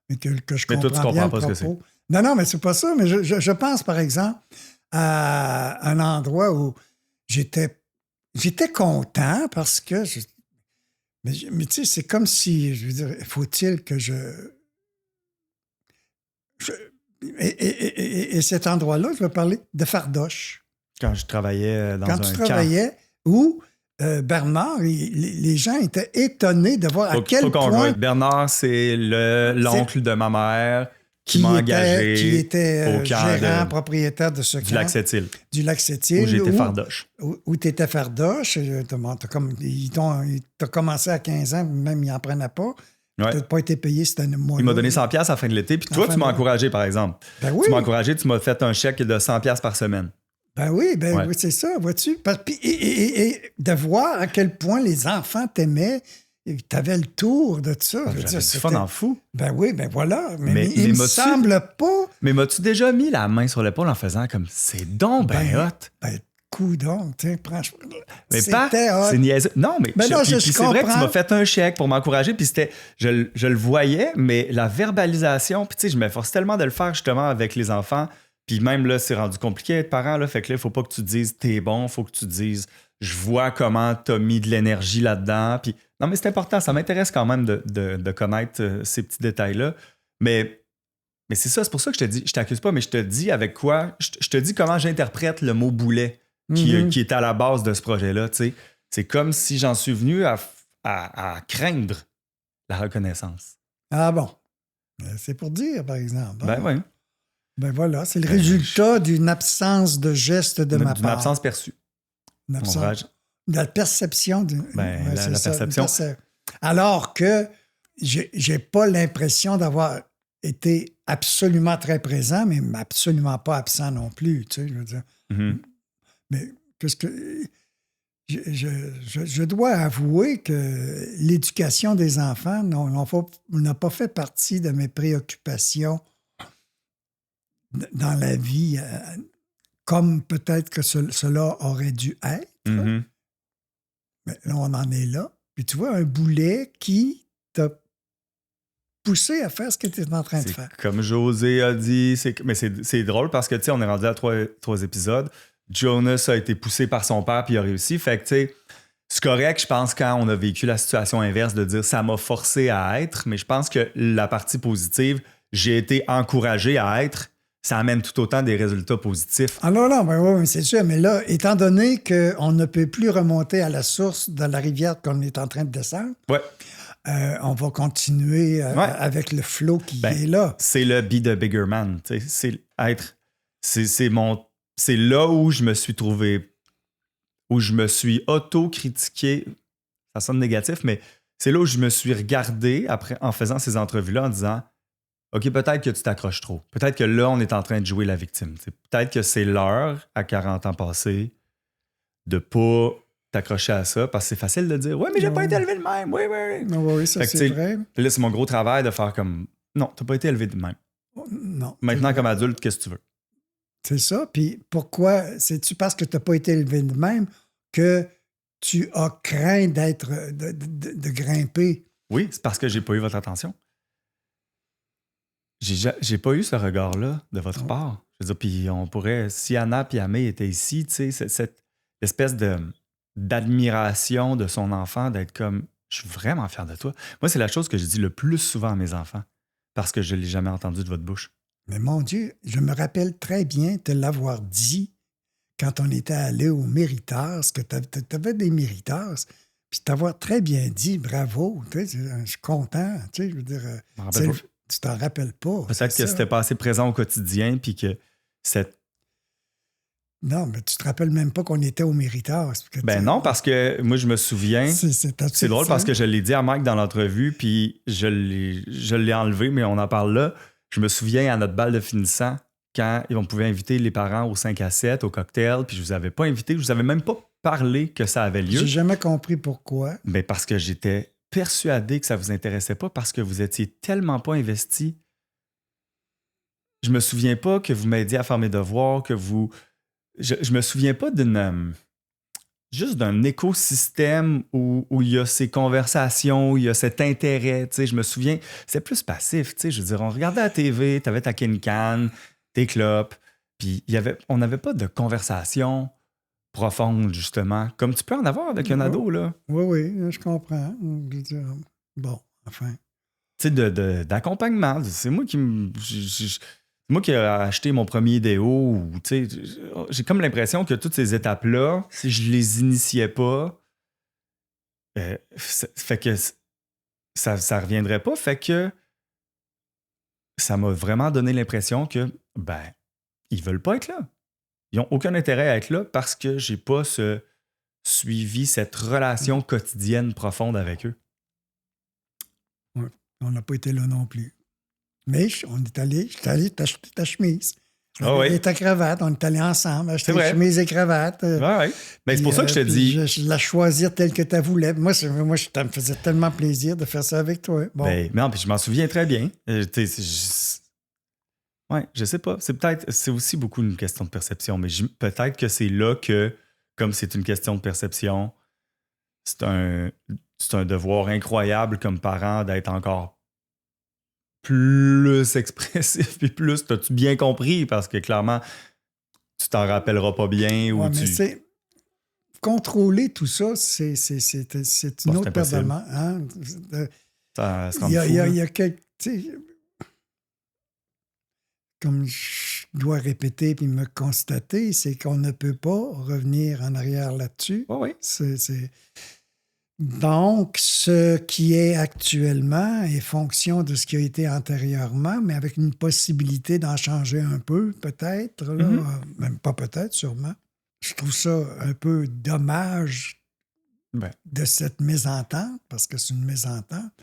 S2: mais que je comprends
S1: mais toi, tu comprends
S2: bien
S1: pas
S2: le
S1: ce que c'est.
S2: propos. Non, mais c'est pas ça. Mais je pense, par exemple, à un endroit où j'étais content parce que... mais tu sais, c'est comme si, je veux dire, faut-il que et cet endroit-là, je vais parler de Fardoche.
S1: Quand je travaillais dans un camp.
S2: Quand tu travaillais, où Bernard, les gens étaient étonnés de voir à quel point...
S1: Bernard, c'est l'oncle de ma mère qui m'a engagé
S2: qui était
S1: au camp
S2: gérant, propriétaire de ce camp.
S1: Du lac Sept-Îles.
S2: Du lac Sept-Îles.
S1: Où j'étais fardoche.
S2: Où tu étais fardoche. T'as commencé à 15 ans, même ils n'en prenaient pas.
S1: Ouais.
S2: Tu n'as pas été payé cette année-là.
S1: Il m'a donné 100$ à la fin de l'été. Puis toi, tu m'as encouragé, par exemple.
S2: Ben oui.
S1: Tu m'as encouragé, tu m'as fait un chèque de 100$ par semaine.
S2: Ben oui, oui, c'est ça, vois-tu? Et de voir à quel point les enfants t'aimaient, tu avais le tour de ça.
S1: J'avais du fun en fou.
S2: Ben oui, ben voilà. Mais il me semble pas...
S1: Mais m'as-tu déjà mis la main sur l'épaule en faisant comme « c'est donc ben hot ».
S2: Ben, coudonc, tu sais, franchement.
S1: Mais pas, c'est niaiseux. Non, mais
S2: ben non,
S1: puis c'est vrai que tu m'as fait un chèque pour m'encourager, puis c'était, je le voyais, mais la verbalisation, puis tu sais, je m'efforce tellement de le faire justement avec les enfants, puis même là, c'est rendu compliqué d'être parent, là, fait que là, il faut pas que tu te dises t'es bon, il faut que tu te dises je vois comment t'as mis de l'énergie là-dedans, puis non, mais c'est important, ça m'intéresse quand même de connaître ces petits détails-là, mais c'est ça, c'est pour ça que je te dis, je t'accuse pas, mais je te dis avec quoi, je te dis comment j'interprète le mot boulet. Qui est à la base de ce projet-là. T'sais. C'est comme si j'en suis venu à craindre la reconnaissance.
S2: Ah bon? C'est pour dire, par exemple.
S1: Ben oui.
S2: Ben voilà, c'est le résultat d'une absence de geste de ma part.
S1: D'une absence perçue.
S2: Une absence. De la perception.
S1: La perception.
S2: Alors que j'ai pas l'impression d'avoir été absolument très présent, mais absolument pas absent non plus. Tu sais, je veux dire.
S1: Mm-hmm.
S2: Mais qu'est-ce que. Je dois avouer que l'éducation des enfants n'a pas fait partie de mes préoccupations dans la vie, comme peut-être que cela aurait dû être.
S1: Mm-hmm.
S2: Mais là, on en est là. Puis tu vois, un boulet qui t'a poussé à faire ce que tu es en train de faire.
S1: Comme José a dit, mais c'est drôle parce que, tu sais, on est rendu à 3 épisodes. Jonas a été poussé par son père puis il a réussi. Fait que, tu sais, c'est correct, je pense, quand on a vécu la situation inverse, de dire ça m'a forcé à être, mais je pense que la partie positive, j'ai été encouragé à être, ça amène tout autant des résultats positifs.
S2: Ah non, ben oui, c'est sûr. Mais là, étant donné qu'on ne peut plus remonter à la source de la rivière qu'on est en train de descendre,
S1: ouais.
S2: On va continuer avec le flow qui est là.
S1: C'est le be the bigger man. C'est être. C'est là où je me suis trouvé, où je me suis auto-critiqué. Ça sonne négatif, mais c'est là où je me suis regardé après, en faisant ces entrevues-là en disant OK, peut-être que tu t'accroches trop. Peut-être que là, on est en train de jouer la victime. Peut-être que c'est l'heure, à 40 ans passés, de pas t'accrocher à ça parce que c'est facile de dire « Ouais, mais j'ai pas été élevé de même. Oui, oui. »
S2: Oui, ça,
S1: Fait que,
S2: c'est
S1: tu sais,
S2: vrai.
S1: Puis là, c'est mon gros travail de faire comme « Non, t'as pas été élevé de même.
S2: Non.
S1: Maintenant, comme adulte, qu'est-ce que tu veux? »
S2: C'est ça. Puis pourquoi? C'est-tu parce que tu n'as pas été élevé de même que tu as craint de grimper?
S1: Oui, c'est parce que j'ai pas eu votre attention. J'ai pas eu ce regard-là de votre part. Je veux dire, puis on pourrait, si Anna et Amé étaient ici, tu sais, cette espèce d'admiration de son enfant, d'être comme, je suis vraiment fier de toi. Moi, c'est la chose que je dis le plus souvent à mes enfants, parce que je l'ai jamais entendu de votre bouche.
S2: Mais mon Dieu, je me rappelle très bien te l'avoir dit quand on était allé au Méritas, que tu avais des Méritas, puis t'avoir très bien dit, bravo, tu sais, je suis content, tu sais, je veux dire,
S1: Je m'en rappelle pas.
S2: tu t'en rappelles pas.
S1: Peut-être que c'était pas assez présent au quotidien, puis que cette...
S2: Non, mais tu te rappelles même pas qu'on était au Méritas.
S1: Ben non, parce que moi, je me souviens... C'est drôle parce que je l'ai dit à Mike dans l'entrevue, puis je l'ai enlevé, mais on en parle là. Je me souviens à notre bal de finissant, quand on pouvait inviter les parents au 5 à 7, au cocktail, puis je vous avais pas invité, je vous avais même pas parlé que ça avait lieu.
S2: J'ai jamais compris pourquoi.
S1: Mais parce que j'étais persuadé que ça vous intéressait pas, parce que vous étiez tellement pas investi. Je me souviens pas que vous m'aidiez à faire mes devoirs, que vous... Je me souviens pas juste d'un écosystème où il y a ces conversations, où il y a cet intérêt. Tu sais, je me souviens, c'est plus passif. Tu sais, je veux dire, on regardait la TV, tu avais ta can, tes clopes, puis on n'avait pas de conversation profonde, justement, comme tu peux en avoir avec un ado, là.
S2: Oui, je comprends. Je veux dire, bon, enfin.
S1: Tu sais, d'accompagnement. C'est moi qui moi qui ai acheté mon premier déo, tu sais, j'ai comme l'impression que toutes ces étapes-là, si je les initiais pas, fait que ça reviendrait pas. Fait que ça m'a vraiment donné l'impression que, ben, ils veulent pas être là. Ils ont aucun intérêt à être là parce que j'ai pas suivi cette relation quotidienne profonde avec eux.
S2: Ouais, on n'a pas été là non plus. Mais j'étais allé t'acheter ta chemise. Et ta cravate. On est allés ensemble acheter chemise et cravate.
S1: Oui. Mais c'est pour ça que je te dis.
S2: Je la choisir telle que tu voulais. Moi, ça me faisait tellement plaisir de faire ça avec toi. Bon.
S1: Ben, non, puis je m'en souviens très bien. Ouais, je sais pas. C'est aussi beaucoup une question de perception, mais peut-être que c'est là que, comme c'est une question de perception, c'est un devoir incroyable comme parent d'être encore plus expressif et plus. T'as-tu bien compris? Parce que clairement, tu t'en rappelleras pas bien.
S2: Ouais, mais c'est contrôler tout ça, c'est une autre paire de mains. Hein?
S1: Ça se rend
S2: il
S1: fou.
S2: Y a quelques... Comme je dois répéter puis me constater, c'est qu'on ne peut pas revenir en arrière là-dessus.
S1: Oui.
S2: Donc, ce qui est actuellement est fonction de ce qui a été antérieurement, mais avec une possibilité d'en changer un peu, peut-être. Même pas peut-être, sûrement. Je trouve ça un peu dommage de cette mésentente, parce que c'est une mésentente.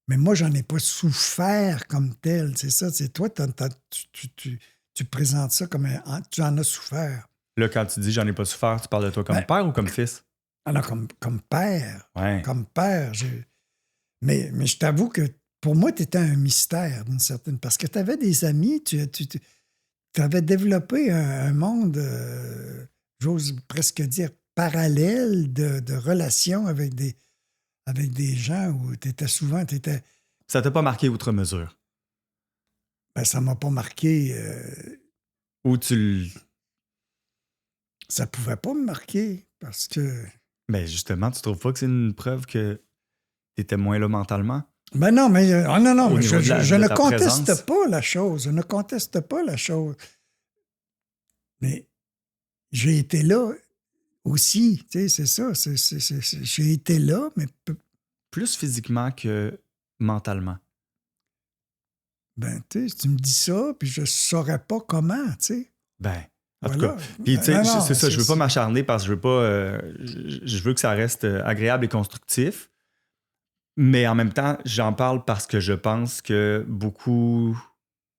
S2: Mais moi, j'en ai pas souffert comme tel. C'est ça. C'est toi, tu présentes ça comme tu en as souffert.
S1: Là, quand tu dis j'en ai pas souffert, tu parles de toi comme père ou comme fils?
S2: Alors, comme père.
S1: Ouais.
S2: Comme père. Mais je t'avoue que pour moi, tu étais un mystère d'une certaine... Parce que tu avais des amis, tu avais développé un monde, j'ose presque dire, parallèle de relations avec des gens où tu étais souvent...
S1: Ça t'a pas marqué outre mesure?
S2: Ben, ça m'a pas marqué...
S1: Ou tu...
S2: Ça pouvait pas me marquer, parce que...
S1: Ben justement, tu trouves pas que c'est une preuve que t'étais moins là mentalement?
S2: Ben non, mais je ne conteste
S1: présence.
S2: pas la chose. Je ne conteste pas la chose. Mais j'ai été là aussi. Tu sais, c'est ça. J'ai été là, mais...
S1: Plus physiquement que mentalement.
S2: Ben, tu sais, tu me dis ça, puis je saurais pas comment, tu sais.
S1: Ben, en tout
S2: Voilà.
S1: cas. Puis, tu sais,
S2: Non,
S1: c'est ça, je veux pas m'acharner parce que je veux pas... je veux que ça reste agréable et constructif. Mais en même temps, j'en parle parce que je pense que beaucoup...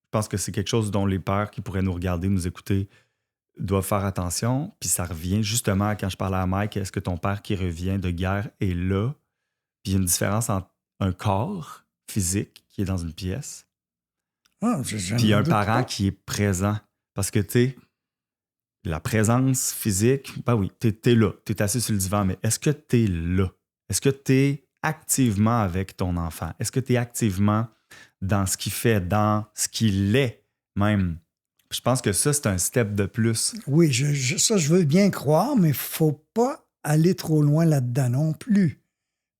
S1: Je pense que c'est quelque chose dont les pères qui pourraient nous regarder, nous écouter, doivent faire attention. Puis ça revient justement quand je parlais à Mike, est-ce que ton père qui revient de guerre est là? Puis il y a une différence entre un corps physique qui est dans une pièce, puis un parent qui est présent. Parce que, tu sais, la présence physique, ben oui, t'es là, t'es assis sur le divan, mais est-ce que t'es là? Est-ce que t'es activement avec ton enfant? Est-ce que t'es activement dans ce qu'il fait, dans ce qu'il est même? Je pense que ça, c'est un step de plus.
S2: Oui, ça, je veux bien croire, mais il ne faut pas aller trop loin là-dedans non plus.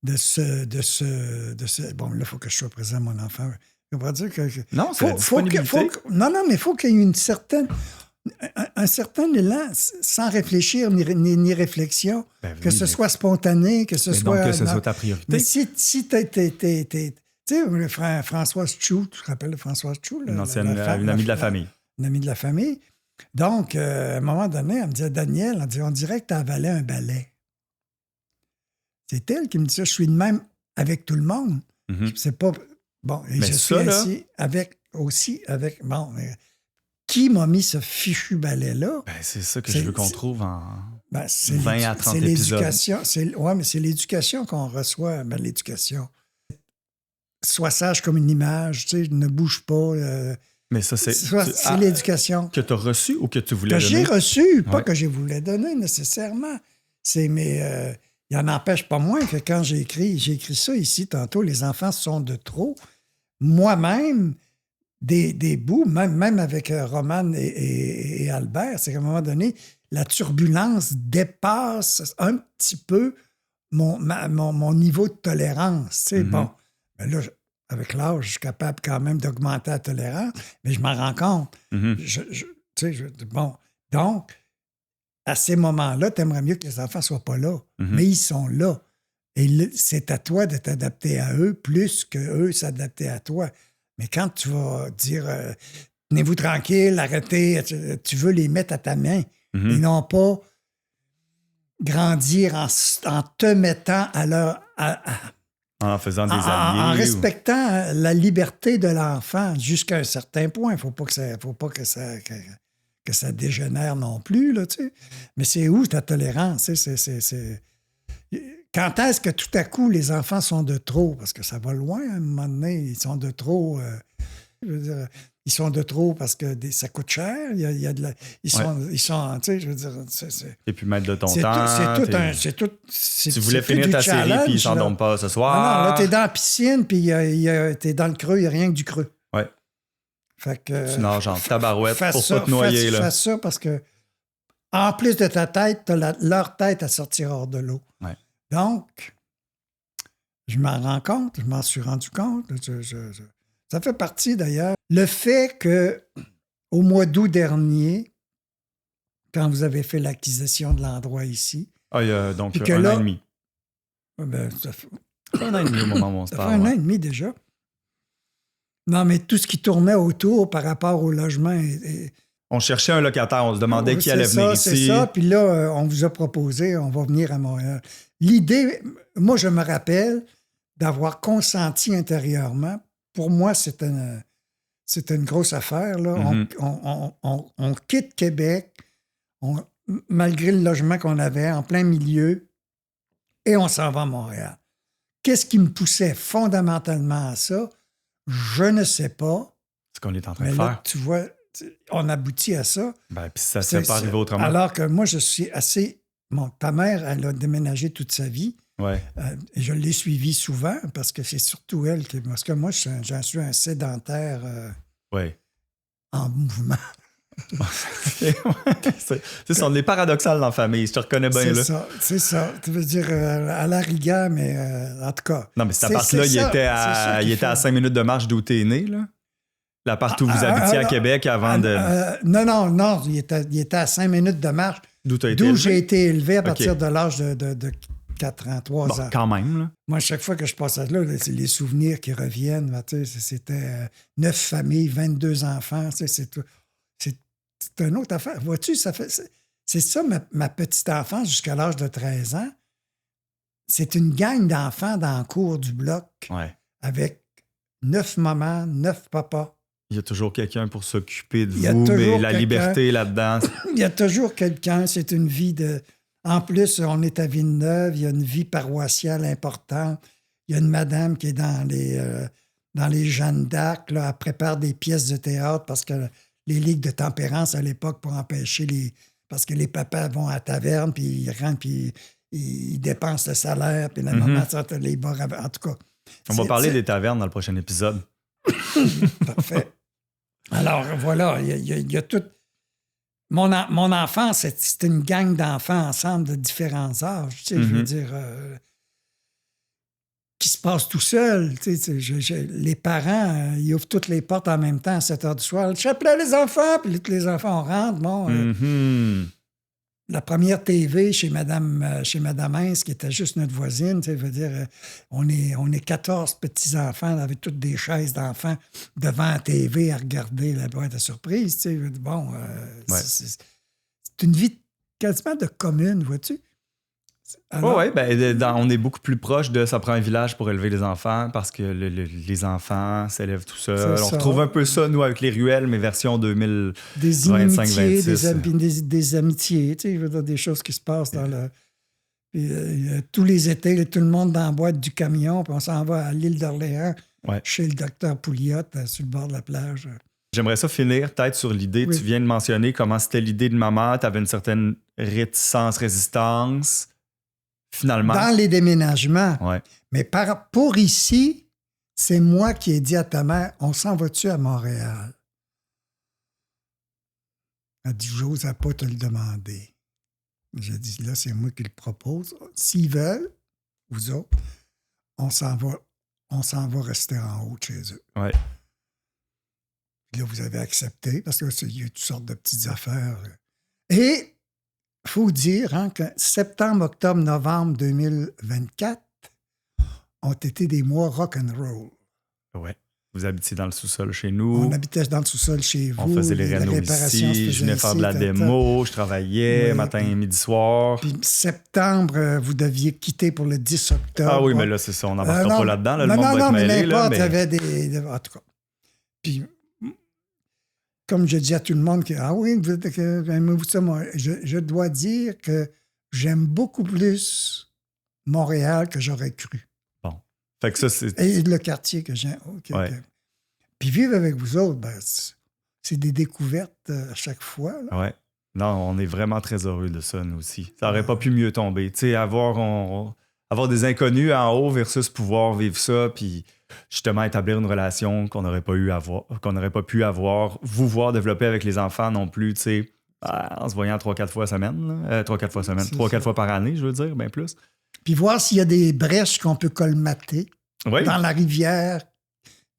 S2: Bon, là, il faut que je sois présent, mon enfant. Je ne dire que...
S1: Non, c'est la disponibilité.
S2: Non, mais il faut qu'il y ait un certain élan sans réfléchir ni réflexion, que ce soit spontané, que ce soit...
S1: Donc, que ce soit ta priorité.
S2: Mais si tu sais, Françoise Chou, tu te rappelles de Françoise Chou?
S1: Une ancienne, une amie de la famille.
S2: Une amie de la famille. Donc, à un moment donné, elle me disait, Daniel, on dirait que tu avalais un balai. C'est elle qui me dit ça. Je suis de même avec tout le monde.
S1: Mm-hmm.
S2: C'est pas... Bon, et
S1: mais
S2: je
S1: ça,
S2: suis
S1: là...
S2: assis avec... Bon, qui m'a mis ce fichu balai-là?
S1: Ben, c'est ça que je veux qu'on trouve en 20 à 30
S2: c'est
S1: épisodes.
S2: Oui, mais c'est l'éducation qu'on reçoit. Ben, l'éducation. Sois sage comme une image, tu sais, ne bouge pas.
S1: Mais ça, c'est
S2: l'éducation.
S1: Que tu as reçu ou que tu voulais donner?
S2: Que j'ai reçu, pas que je voulais donner nécessairement. Mais il n'en empêche pas moins que quand j'ai écrit ça ici tantôt, les enfants sont de trop. Moi-même, des bouts, même avec Romane et Albert, c'est qu'à un moment donné, la turbulence dépasse un petit peu mon niveau de tolérance. Tu sais, bon, ben là, avec l'âge, je suis capable quand même d'augmenter la tolérance, mais je m'en rends compte. Bon, donc, à ces moments-là, tu aimerais mieux que les enfants ne soient pas là, mais ils sont là. Et c'est à toi de t'adapter à eux plus qu'eux s'adapter à toi. Mais quand tu vas dire tenez-vous tranquille, arrêtez, tu veux les mettre à ta main et non pas grandir en te mettant à leur...
S1: en faisant des alliés.
S2: En respectant la liberté de l'enfant jusqu'à un certain point. Il ne faut pas que ça dégénère non plus. Là, tu sais. Mais c'est où ta tolérance? Quand est-ce que tout à coup les enfants sont de trop? Parce que ça va loin à un moment donné. Ils sont de trop. Je veux dire, ils sont de trop parce que ça coûte cher. Ils sont, tu sais, je veux dire...
S1: Et puis mettre de ton temps. Tu voulais finir ta série, puis ils s'en donnent pas ce soir.
S2: Non, là, t'es dans la piscine, puis t'es dans le creux, il n'y a rien que du creux.
S1: Ouais.
S2: Fait que...
S1: Tu nages en tabarouette pour pas te noyer.
S2: Fais ça parce que, en plus de ta tête, t'as leur tête à sortir hors de l'eau.
S1: Ouais.
S2: Donc, je m'en rends compte, je m'en suis rendu compte. Ça fait partie, d'ailleurs. Le fait que, au mois d'août dernier, quand vous avez fait l'acquisition de l'endroit ici...
S1: Ah, il y a donc un an et demi.
S2: Ben, ça fait...
S1: Un an et demi au moment où on se parle.
S2: Ça fait un an et demi déjà. Non, mais tout ce qui tournait autour par rapport au logement...
S1: On cherchait un locataire, on se demandait qui allait venir ici.
S2: C'est ça, puis là, on vous a proposé, on va venir à Montréal. L'idée, moi, je me rappelle d'avoir consenti intérieurement. Pour moi, c'était une grosse affaire. Là. On quitte Québec, malgré le logement qu'on avait, en plein milieu, et on s'en va à Montréal. Qu'est-ce qui me poussait fondamentalement à ça? Je ne sais pas.
S1: Ce qu'on est en train de
S2: là,
S1: faire.
S2: Tu vois, on aboutit à ça.
S1: Ben, puis ça ne s'est pas arrivé autrement.
S2: Alors que moi, je suis assez... Bon, ta mère, elle a déménagé toute sa vie.
S1: Ouais.
S2: Et je l'ai suivie souvent parce que c'est surtout elle qui... Parce que moi, j'en suis un sédentaire en mouvement.
S1: C'est ça, on est paradoxal dans la famille, je te reconnais bien.
S2: C'est ça. Tu veux dire, à la rigueur, mais en tout cas...
S1: Non, mais cet appart-là, il était à 5 minutes de marche d'où t'es né, là? L'appart où vous habitiez à Québec avant de...
S2: Non, il était à 5 minutes de marche. D'où j'ai été élevé à partir de l'âge de 4 ans, 3 ans.
S1: Quand même, là.
S2: Moi, chaque fois que je passe là, c'est les souvenirs qui reviennent. C'était 9 familles, 22 enfants. C'est une autre affaire. Vois-tu, c'est ça ma petite enfance jusqu'à l'âge de 13 ans. C'est une gang d'enfants dans le cours du bloc avec 9 mamans, 9 papas.
S1: Il y a toujours quelqu'un pour s'occuper de
S2: Il y a
S1: vous, mais
S2: toujours
S1: la
S2: quelqu'un.
S1: liberté là-dedans.
S2: Il y a toujours quelqu'un, c'est une vie de... En plus, on est à Villeneuve, il y a une vie paroissiale importante. Il y a une madame qui est dans les Jeanne d'Arc, là, elle prépare des pièces de théâtre parce que les ligues de tempérance à l'époque pour empêcher les... Parce que les papas vont à la taverne, puis ils rentrent, puis ils dépensent le salaire, puis la maman sort les bars. En tout cas.
S1: On va parler des tavernes dans le prochain épisode.
S2: Parfait. Alors, voilà, il y a tout... Mon enfance, c'était une gang d'enfants ensemble de différents âges, tu sais, je veux dire, qui se passent tout seuls. Tu sais, les parents, ils ouvrent toutes les portes en même temps à 7 heures du soir. Le chapelet, les enfants! Puis tous les enfants, on rentre. Bon, la première TV chez Madame Hens, qui était juste notre voisine, tu sais, veut dire, on est 14 petits-enfants avec toutes des chaises d'enfants devant la TV à regarder la boîte à surprise. Tu sais, bon, c'est une vie quasiment de commune, vois-tu?
S1: Oui, on est beaucoup plus proche de ça prend un village pour élever les enfants parce que les enfants s'élèvent tout seuls. On retrouve un peu ça, nous, avec les ruelles, mais version 2025-26.
S2: Des amitiés, tu sais, des choses qui se passent dans le... Puis, tous les étés, tout le monde dans la boîte du camion, puis on s'en va à l'île d'Orléans, chez le docteur Pouliot, sur le bord de la plage.
S1: J'aimerais ça finir peut-être sur l'idée. Tu viens de mentionner comment c'était l'idée de maman. Tu avais une certaine réticence, résistance. Finalement.
S2: Dans les déménagements.
S1: Ouais.
S2: Mais pour ici, c'est moi qui ai dit à ta mère, on s'en va-tu à Montréal? Elle a dit, j'ose pas te le demander. J'ai dit, là, c'est moi qui le propose. S'ils veulent, vous autres, on s'en va rester en haut de chez eux.
S1: Ouais.
S2: Puis là, vous avez accepté, parce qu'il y a eu toutes sortes de petites affaires. Et il faut dire que septembre, octobre, novembre 2024 ont été des mois rock'n'roll.
S1: Oui. Vous habitiez dans le sous-sol chez nous.
S2: On habitait dans le sous-sol chez vous.
S1: On faisait les rénaux ici. Je venais faire de la démo. Je travaillais matin, midi, soir.
S2: Puis septembre, vous deviez quitter pour le 10 octobre.
S1: Ah oui, mais là, c'est ça. On n'embarquera pas là-dedans. Là, le monde va être mêlé.
S2: Mais n'importe, il y avait des... En tout cas. Puis... Comme je dis à tout le monde, aimez-vous ça, moi, je dois dire que j'aime beaucoup plus Montréal que j'aurais cru.
S1: Bon. Fait que ça, c'est...
S2: Et le quartier que j'aime. Okay. Puis vivre avec vous autres, c'est des découvertes à chaque fois.
S1: Oui. Non, on est vraiment très heureux de ça, nous aussi. Ça n'aurait pas pu mieux tomber. Tu sais, avoir des inconnus en haut versus pouvoir vivre ça, puis... justement établir une relation qu'on n'aurait pas pu avoir, vous voir développer avec les enfants non plus, tu sais, en se voyant 3-4 fois semaine, 3-4 fois par année, je veux dire, bien plus.
S2: Puis voir s'il y a des brèches qu'on peut colmater dans la rivière,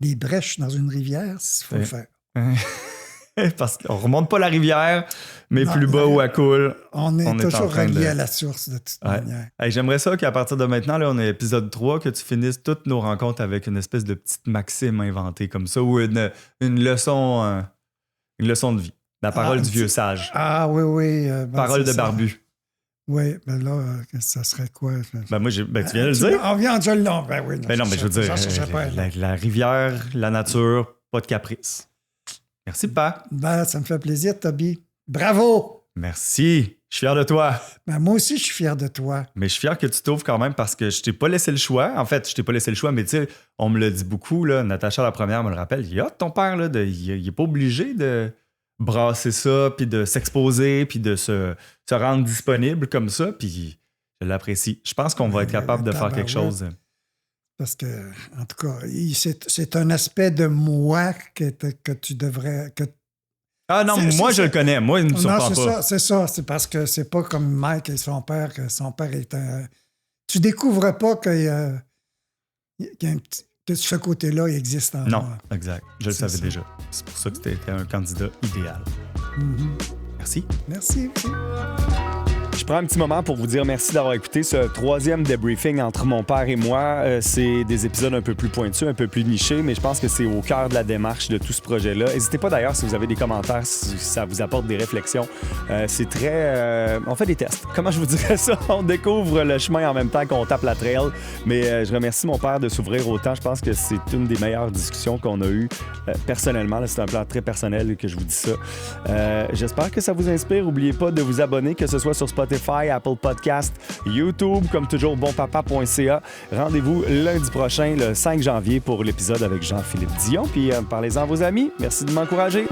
S2: des brèches dans une rivière, il faut le faire.
S1: Parce qu'on remonte pas la rivière, mais plus bas où elle coule.
S2: On est toujours relié à la source de toute manière.
S1: Hey, j'aimerais ça qu'à partir de maintenant, là, on est épisode 3, que tu finisses toutes nos rencontres avec une espèce de petite maxime inventée comme ça, ou une leçon de vie. La parole du vieux sage.
S2: Ah oui.
S1: Parole de barbu.
S2: Oui, ben là, ça serait quoi?
S1: Ben moi, tu viens de le dire.
S2: On vient de le long. Ben oui.
S1: Non, mais je veux dire, la rivière, la nature, pas de caprice. Merci, Pa.
S2: Ça me fait plaisir, Toby. Bravo!
S1: Merci. Je suis fier de toi.
S2: Moi aussi, je suis fier de toi.
S1: Mais je suis fier que tu t'ouvres quand même parce que je t'ai pas laissé le choix. En fait, je t'ai pas laissé le choix, mais tu sais, on me l'a dit beaucoup. Là, Natacha, la première, me le rappelle. Il y a ton père, là, il est pas obligé de brasser ça, puis de s'exposer, puis de se rendre disponible comme ça. Puis je l'apprécie. Je pense qu'on va être capable de faire quelque chose.
S2: Parce que, en tout cas, c'est un aspect de moi que tu devrais...
S1: Ah non, moi, je le connais. Moi, il ne me surprend pas.
S2: C'est ça. C'est parce que c'est pas comme Mike et son père, que son père est un... Tu découvres pas que ce côté-là, il existe en moi.
S1: Non, exact. Je le savais déjà. C'est pour ça que tu étais un candidat idéal.
S2: Mm-hmm.
S1: Merci.
S2: Merci.
S3: Je prends un petit moment pour vous dire merci d'avoir écouté ce 3e débriefing entre mon père et moi. C'est des épisodes un peu plus pointus, un peu plus nichés, mais je pense que c'est au cœur de la démarche de tout ce projet-là. N'hésitez pas d'ailleurs si vous avez des commentaires, si ça vous apporte des réflexions. C'est très... on fait des tests. Comment je vous dirais ça? On découvre le chemin en même temps qu'on tape la trail. Mais je remercie mon père de s'ouvrir autant. Je pense que c'est une des meilleures discussions qu'on a eues personnellement. Là, c'est un plan très personnel que je vous dis ça. J'espère que ça vous inspire. N'oubliez pas de vous abonner, que ce soit sur Spotify, Apple Podcast, YouTube, comme toujours, bonpapa.ca. Rendez-vous lundi prochain, le 5 janvier, pour l'épisode avec Jean-Philippe Dion. Puis parlez-en à vos amis. Merci de m'encourager.